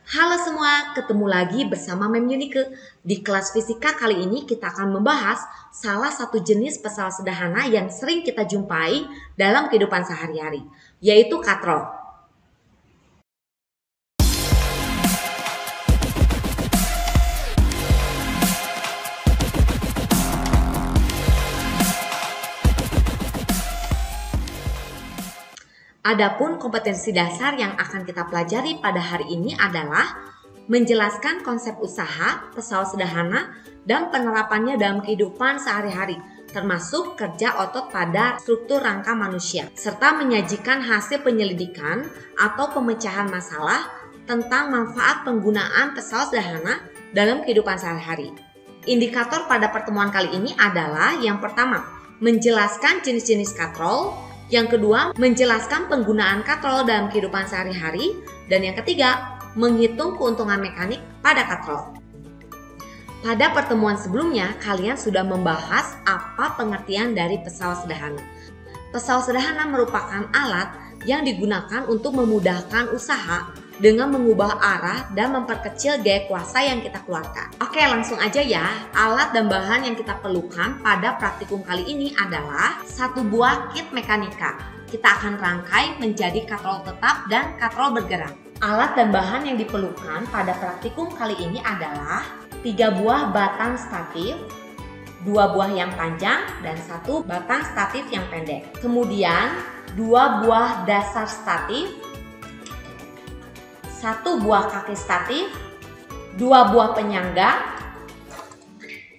Halo semua, ketemu lagi bersama Mem Yunike. Di kelas fisika kali ini kita akan membahas salah satu jenis pesawat sederhana yang sering kita jumpai dalam kehidupan sehari-hari, yaitu katrol. Adapun kompetensi dasar yang akan kita pelajari pada hari ini adalah menjelaskan konsep usaha pesawat sederhana dan penerapannya dalam kehidupan sehari-hari, termasuk kerja otot pada struktur rangka manusia, serta menyajikan hasil penyelidikan atau pemecahan masalah tentang manfaat penggunaan pesawat sederhana dalam kehidupan sehari-hari. Indikator pada pertemuan kali ini adalah yang pertama, menjelaskan jenis-jenis katrol. Yang kedua, menjelaskan penggunaan katrol dalam kehidupan sehari-hari. Dan yang ketiga, menghitung keuntungan mekanik pada katrol. Pada pertemuan sebelumnya, kalian sudah membahas apa pengertian dari pesawat sederhana. Pesawat sederhana merupakan alat yang digunakan untuk memudahkan usaha dengan mengubah arah dan memperkecil gaya kuasa yang kita keluarkan. Oke, langsung aja ya. Alat dan bahan yang kita perlukan pada praktikum kali ini adalah satu buah kit mekanika. Kita akan rangkai menjadi katrol tetap dan katrol bergerak. Alat dan bahan yang diperlukan pada praktikum kali ini adalah 3 buah batang statif, 2 buah yang panjang, dan 1 batang statif yang pendek. Kemudian 2 buah dasar statif, 1 buah kaki statif, 2 buah penyangga,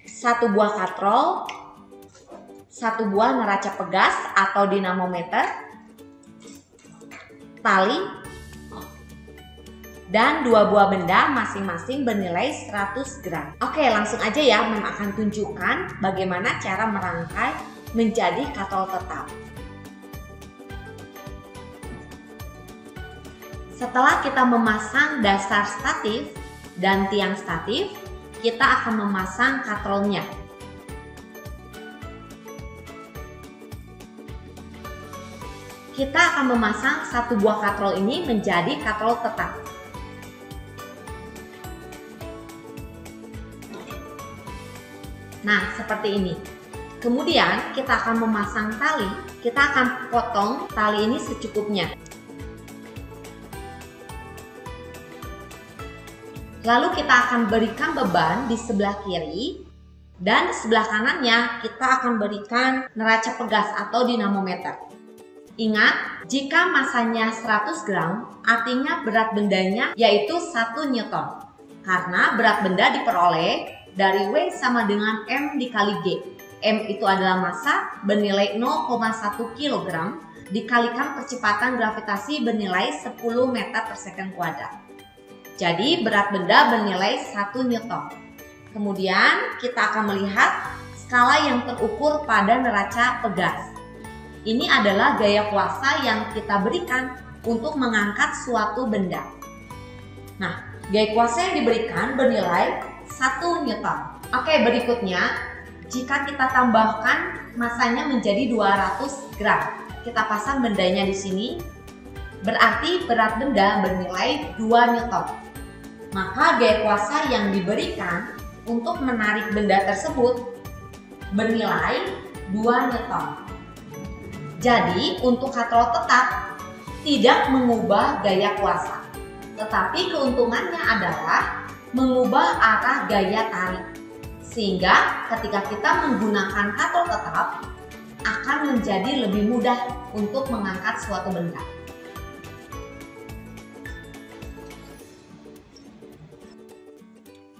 1 buah katrol, 1 buah neraca pegas atau dinamometer, tali, dan 2 buah benda masing-masing bernilai 100 gram. Oke, langsung aja ya, Mem akan tunjukkan bagaimana cara merangkai menjadi katrol tetap. Setelah kita memasang dasar statif dan tiang statif, kita akan memasang katrolnya. Kita akan memasang 1 buah katrol ini menjadi katrol tetap. Nah, seperti ini. Kemudian kita akan memasang tali. Kita akan potong tali ini secukupnya. Lalu kita akan berikan beban di sebelah kiri dan di sebelah kanannya kita akan berikan neraca pegas atau dinamometer. Ingat, jika masanya 100 gram, artinya berat bendanya yaitu 1 Newton. Karena berat benda diperoleh dari W sama dengan M dikali G. M itu adalah massa bernilai 0,1 kg dikalikan percepatan gravitasi bernilai 10 meter per second kuadrat. Jadi berat benda bernilai 1 Newton. Kemudian kita akan melihat skala yang terukur pada neraca pegas. Ini adalah gaya kuasa yang kita berikan untuk mengangkat suatu benda. Nah, gaya kuasa yang diberikan bernilai 1 Newton. Oke, berikutnya jika kita tambahkan masanya menjadi 200 gram. Kita pasang bendanya di sini. Berarti berat benda bernilai 2 Newton. Maka gaya kuasa yang diberikan untuk menarik benda tersebut bernilai 2 Newton. Jadi untuk katrol tetap tidak mengubah gaya kuasa, tetapi keuntungannya adalah mengubah arah gaya tarik. Sehingga ketika kita menggunakan katrol tetap akan menjadi lebih mudah untuk mengangkat suatu benda.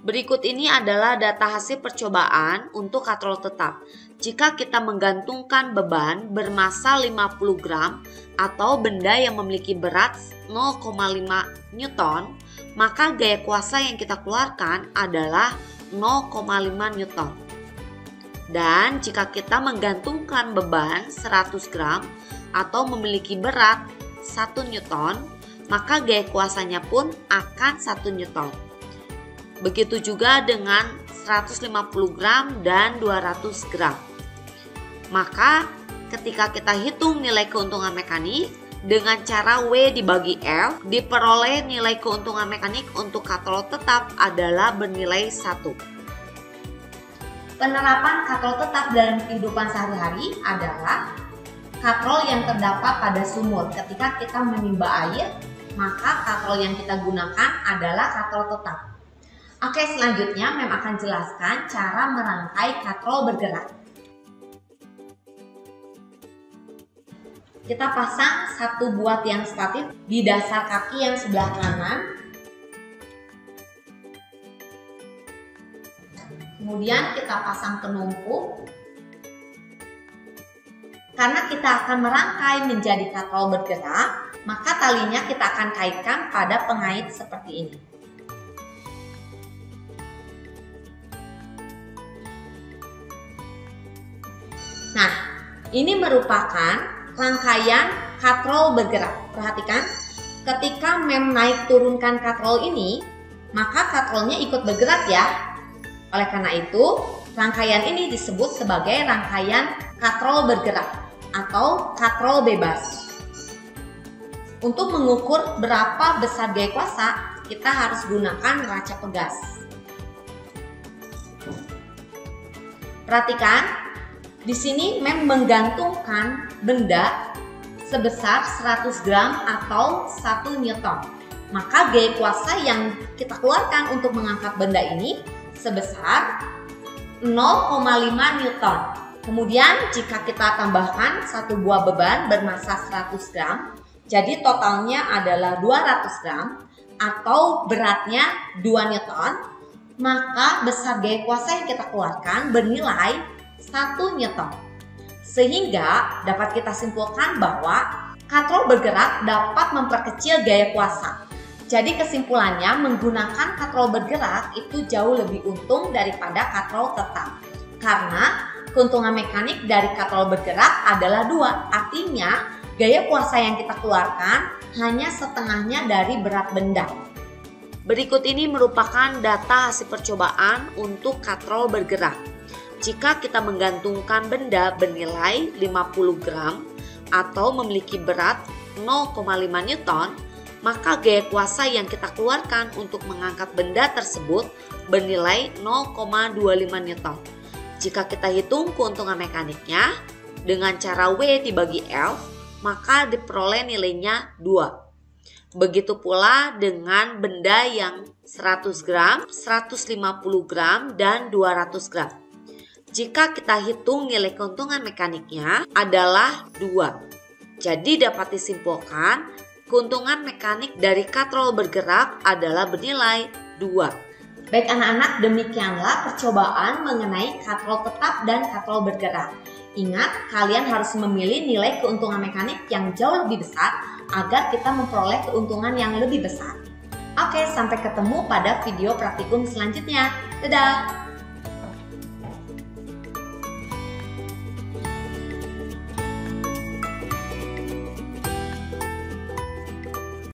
Berikut ini adalah data hasil percobaan untuk katrol tetap. Jika kita menggantungkan beban bermassa 50 gram atau benda yang memiliki berat 0,5 Newton, maka gaya kuasa yang kita keluarkan adalah 0,5 Newton. Dan jika kita menggantungkan beban 100 gram atau memiliki berat 1 Newton, maka gaya kuasanya pun akan 1 Newton. Begitu juga dengan 150 gram dan 200 gram. Maka ketika kita hitung nilai keuntungan mekanik, dengan cara W dibagi L, diperoleh nilai keuntungan mekanik untuk katrol tetap adalah bernilai 1. Penerapan katrol tetap dalam kehidupan sehari-hari adalah katrol yang terdapat pada sumur. Ketika kita menimba air, maka katrol yang kita gunakan adalah katrol tetap. Oke, selanjutnya Mem akan jelaskan cara merangkai katrol bergerak. Kita pasang satu buah tiang statif di dasar kaki yang sebelah kanan. Kemudian kita pasang penumpuk. Karena kita akan merangkai menjadi katrol bergerak, maka talinya kita akan kaitkan pada pengait seperti ini. Nah, ini merupakan rangkaian katrol bergerak. Perhatikan, ketika Mem naik turunkan katrol ini, maka katrolnya ikut bergerak ya. Oleh karena itu, rangkaian ini disebut sebagai rangkaian katrol bergerak atau katrol bebas. Untuk mengukur berapa besar gaya kuasa, kita harus gunakan neraca pegas. Perhatikan, di sini Mem menggantungkan benda sebesar 100 gram atau 1 Newton. Maka gaya kuasa yang kita keluarkan untuk mengangkat benda ini sebesar 0,5 Newton. Kemudian jika kita tambahkan satu buah beban bermassa 100 gram, jadi totalnya adalah 200 gram atau beratnya 2 Newton, maka besar gaya kuasa yang kita keluarkan bernilai 1 Newton. Sehingga dapat kita simpulkan bahwa katrol bergerak dapat memperkecil gaya kuasa. Jadi kesimpulannya, menggunakan katrol bergerak itu jauh lebih untung daripada katrol tetap. Karena keuntungan mekanik dari katrol bergerak adalah 2. Artinya gaya kuasa yang kita keluarkan hanya setengahnya dari berat benda. Berikut ini merupakan data hasil percobaan untuk katrol bergerak. Jika kita menggantungkan benda bernilai 50 gram atau memiliki berat 0,5 Newton, maka gaya kuasa yang kita keluarkan untuk mengangkat benda tersebut bernilai 0,25 Newton. Jika kita hitung keuntungan mekaniknya dengan cara W dibagi L, maka diperoleh nilainya 2. Begitu pula dengan benda yang 100 gram, 150 gram, dan 200 gram. Jika kita hitung nilai keuntungan mekaniknya adalah 2. Jadi dapat disimpulkan keuntungan mekanik dari katrol bergerak adalah bernilai 2. Baik anak-anak, demikianlah percobaan mengenai katrol tetap dan katrol bergerak. Ingat, kalian harus memilih nilai keuntungan mekanik yang jauh lebih besar agar kita memperoleh keuntungan yang lebih besar. Oke, sampai ketemu pada video praktikum selanjutnya. Dadah!